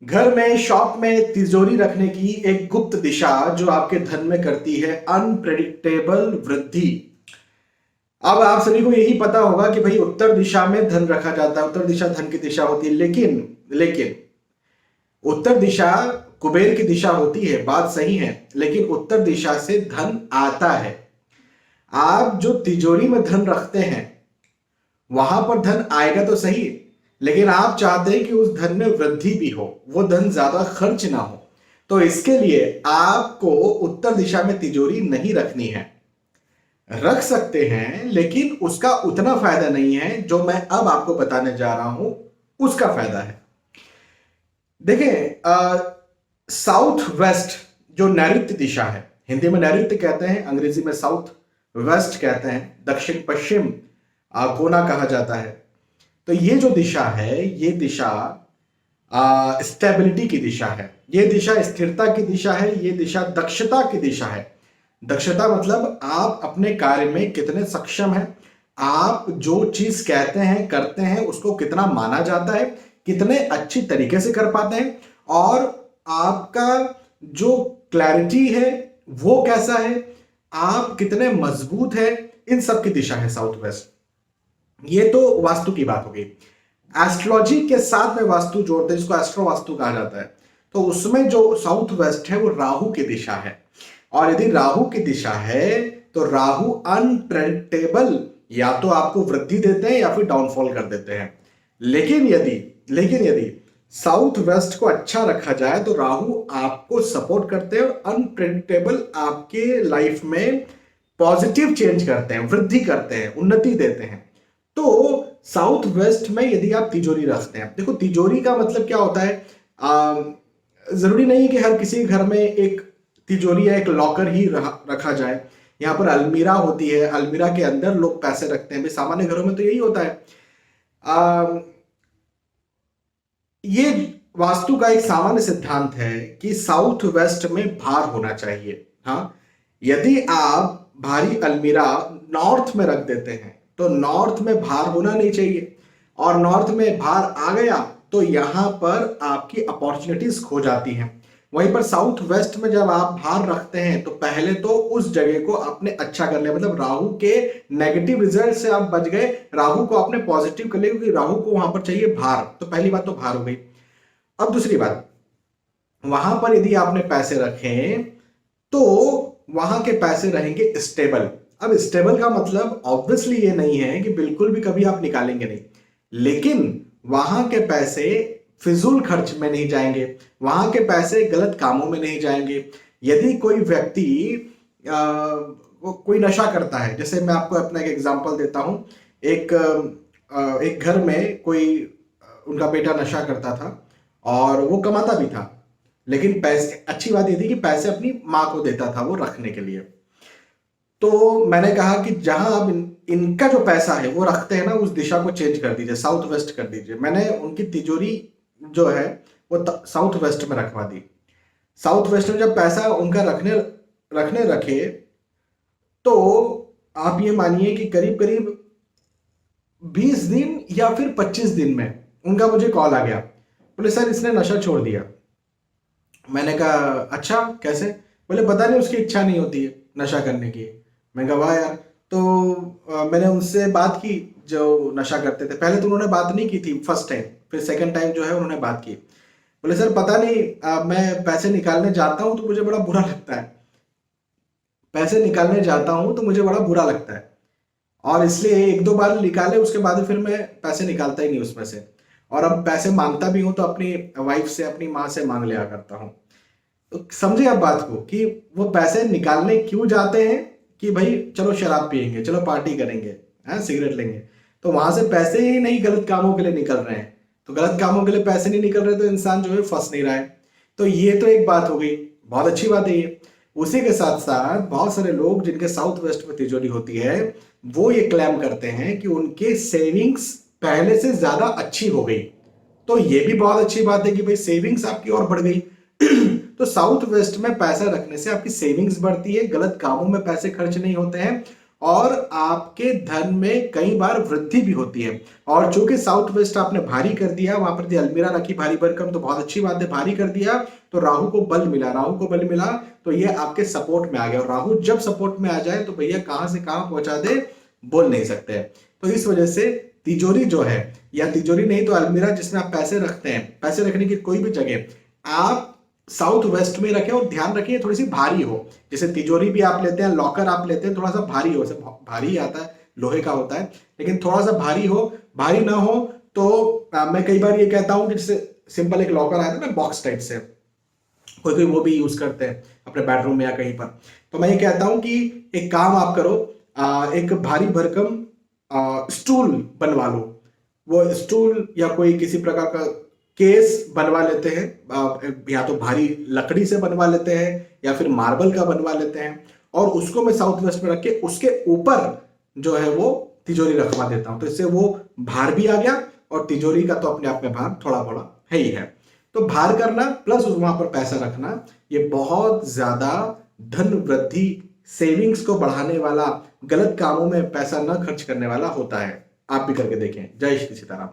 घर में, शॉप में तिजोरी रखने की एक गुप्त दिशा जो आपके धन में करती है अनप्रेडिक्टेबल वृद्धि। अब आप सभी को यही पता होगा कि भाई उत्तर दिशा में धन रखा जाता है, उत्तर दिशा धन की दिशा होती है। लेकिन उत्तर दिशा कुबेर की दिशा होती है, बात सही है, लेकिन उत्तर दिशा से धन आता है। आप जो तिजोरी में धन रखते हैं वहां पर धन आएगा तो सही, लेकिन आप चाहते हैं कि उस धन में वृद्धि भी हो, वो धन ज्यादा खर्च ना हो। तो इसके लिए आपको उत्तर दिशा में तिजोरी नहीं रखनी है। रख सकते हैं, लेकिन उसका उतना फायदा नहीं है जो मैं अब आपको बताने जा रहा हूं, उसका फायदा है। देखें, साउथ वेस्ट जो नैऋत्य दिशा है, हिंदी में नैऋत्य कहते हैं, अंग्रेजी में साउथ वेस्ट कहते हैं, दक्षिण पश्चिम कोना कहा जाता है। तो ये जो दिशा है, ये दिशा स्टेबिलिटी की दिशा है, ये दिशा स्थिरता की दिशा है, ये दिशा दक्षता की दिशा है। दक्षता मतलब आप अपने कार्य में कितने सक्षम हैं, आप जो चीज कहते हैं करते हैं उसको कितना माना जाता है, कितने अच्छी तरीके से कर पाते हैं, और आपका जो क्लैरिटी है वो कैसा है, आप कितने मजबूत है, इन सब की दिशा है साउथ वेस्ट। ये तो वास्तु की बात हो गई। एस्ट्रोलॉजी के साथ में वास्तु जोड़ते हैं, जिसको एस्ट्रो वास्तु कहा जाता है। तो उसमें जो साउथ वेस्ट है वो राहु की दिशा है, और यदि राहु की दिशा है तो राहु अनप्रेडिक्टेबल, या तो आपको वृद्धि देते हैं या फिर डाउनफॉल कर देते हैं। लेकिन यदि साउथ वेस्ट को अच्छा रखा जाए तो राहु आपको सपोर्ट करते हैं और अनप्रेडिक्टेबल आपके लाइफ में पॉजिटिव चेंज करते हैं, वृद्धि करते हैं, उन्नति देते हैं। तो साउथ वेस्ट में यदि आप तिजोरी रखते हैं, देखो तिजोरी का मतलब क्या होता है, जरूरी नहीं कि हर किसी घर में एक तिजोरी या एक लॉकर ही रखा जाए। यहाँ पर अलमीरा होती है, अलमीरा के अंदर लोग पैसे रखते हैं। सामान्य घरों में तो यही होता है। ये वास्तु का एक सामान्य सिद्धांत है कि साउथ वेस्ट में भार होना चाहिए। हाँ, यदि आप भारी अलमीरा नॉर्थ में रख देते हैं तो नॉर्थ में भार होना नहीं चाहिए, और नॉर्थ में भार आ गया तो यहां पर आपकी अपॉर्चुनिटीज खो जाती हैं। वहीं पर साउथ वेस्ट में जब आप भार रखते हैं तो पहले तो उस जगह को आपने अच्छा कर लिया, मतलब राहु के नेगेटिव रिजल्ट से आप बच गए, राहु को आपने पॉजिटिव कर लिया, क्योंकि राहु को वहां पर चाहिए भार। तो पहली बात तो भार हो गई। अब दूसरी बात, वहां पर यदि आपने पैसे रखे तो वहां के पैसे रहेंगे स्टेबल। अब स्टेबल का मतलब ऑब्वियसली ये नहीं है कि बिल्कुल भी कभी आप निकालेंगे नहीं, लेकिन वहां के पैसे फिजूल खर्च में नहीं जाएंगे, वहां के पैसे गलत कामों में नहीं जाएंगे। यदि कोई व्यक्ति कोई नशा करता है, जैसे मैं आपको अपना एक एग्जांपल देता हूं, एक घर में कोई उनका बेटा नशा करता था और वो कमाता भी था, लेकिन पैसे, अच्छी बात ये थी कि पैसे अपनी माँ को देता था वो रखने के लिए। तो मैंने कहा कि जहां आप इनका जो पैसा है वो रखते हैं ना, उस दिशा को चेंज कर दीजिए, साउथ वेस्ट कर दीजिए। मैंने उनकी तिजोरी जो है वो साउथ वेस्ट में रखवा दी। साउथ वेस्ट में जब पैसा उनका रखने रखे तो आप ये मानिए कि करीब करीब 20 दिन या फिर 25 दिन में उनका मुझे कॉल आ गया, बोले सर इसने नशा छोड़ दिया। मैंने कहा अच्छा कैसे? बोले पता नहीं, उसकी इच्छा नहीं होती है नशा करने की। मैं कहा वाह यार। तो मैंने उनसे बात की जो नशा करते थे। पहले तो उन्होंने बात नहीं की थी फर्स्ट टाइम, फिर सेकंड टाइम जो है उन्होंने बात की। बोले सर पता नहीं, मैं पैसे निकालने जाता हूँ तो मुझे बड़ा बुरा लगता है, पैसे निकालने जाता हूँ तो मुझे बड़ा बुरा लगता है, और इसलिए एक दो बार निकाले उसके बाद फिर मैं पैसे निकालता ही नहीं उसमें से। और अब पैसे मांगता भी हूँ तो अपनी वाइफ से, अपनी माँ से मांग लिया करता हूँ। तो समझे आप बात को कि वो पैसे निकालने क्यों जाते हैं कि भाई चलो शराब पियेंगे, चलो पार्टी करेंगे, सिगरेट लेंगे। तो वहां से पैसे ही नहीं गलत कामों के लिए निकल रहे हैं। तो गलत कामों के लिए पैसे नहीं निकल रहे तो इंसान जो है फंस नहीं रहा है। तो ये तो एक बात हो गई, बहुत अच्छी बात है ये। उसी के साथ साथ बहुत सारे लोग जिनके साउथ वेस्ट में तिजोरी होती है वो ये क्लेम करते हैं कि उनके सेविंग्स पहले से ज्यादा अच्छी हो गई। तो ये भी बहुत अच्छी बात है कि भाई सेविंग्स आपकी और बढ़ गई। तो साउथ वेस्ट में पैसा रखने से आपकी सेविंग्स बढ़ती है, गलत कामों में पैसे खर्च नहीं होते हैं, और आपके धन में कई बार वृद्धि भी होती है। और चूंकि साउथ वेस्ट आपने भारी कर दिया, वहां पर अलमीरा रखी भारी भरकम, तो बहुत अच्छी बात है, भारी कर दिया तो राहु को बल मिला, राहु को बल मिला तो ये आपके सपोर्ट में आ गया। और राहु जब सपोर्ट में आ जाए तो भैया कहां से कहां पहुंचा दे बोल नहीं सकते। तो इस वजह से तिजोरी जो है, या तिजोरी नहीं तो अलमीरा जिसमें आप पैसे रखते हैं, पैसे रखने की कोई भी जगह आप साउथ वेस्ट में रखें। और ध्यान रखिए थोड़ी सी भारी हो, जैसे तिजोरी भी आप लेते हैं, लॉकर आप लेते हैं, थोड़ा सा भारी हो, भारी आता है, लोहे का होता है, लेकिन थोड़ा सा भारी हो, भारी ना हो तो मैं कई बार ये कहता हूं कि जैसे सिंपल एक लॉकर आया था ना बॉक्स टाइप से, कोई कोई वो भी यूज करते हैं अपने बेडरूम में या कहीं पर। तो मैं ये कहता हूं कि एक काम आप करो, एक भारी भरकम स्टूल बनवा लो। वो स्टूल या कोई किसी प्रकार का केस बनवा लेते हैं, या तो भारी लकड़ी से बनवा लेते हैं या फिर मार्बल का बनवा लेते हैं, और उसको मैं साउथ वेस्ट में रख के उसके ऊपर जो है वो तिजोरी रखवा देता हूं। तो इससे वो भार भी आ गया, और तिजोरी का तो अपने आप में भार थोड़ा बड़ा है ही है। तो भार करना प्लस वहां पर पैसा रखना, ये बहुत ज्यादा धन वृद्धि, सेविंग्स को बढ़ाने वाला, गलत कामों में पैसा न खर्च करने वाला होता है। आप भी करके देखें। जय श्री सीताराम।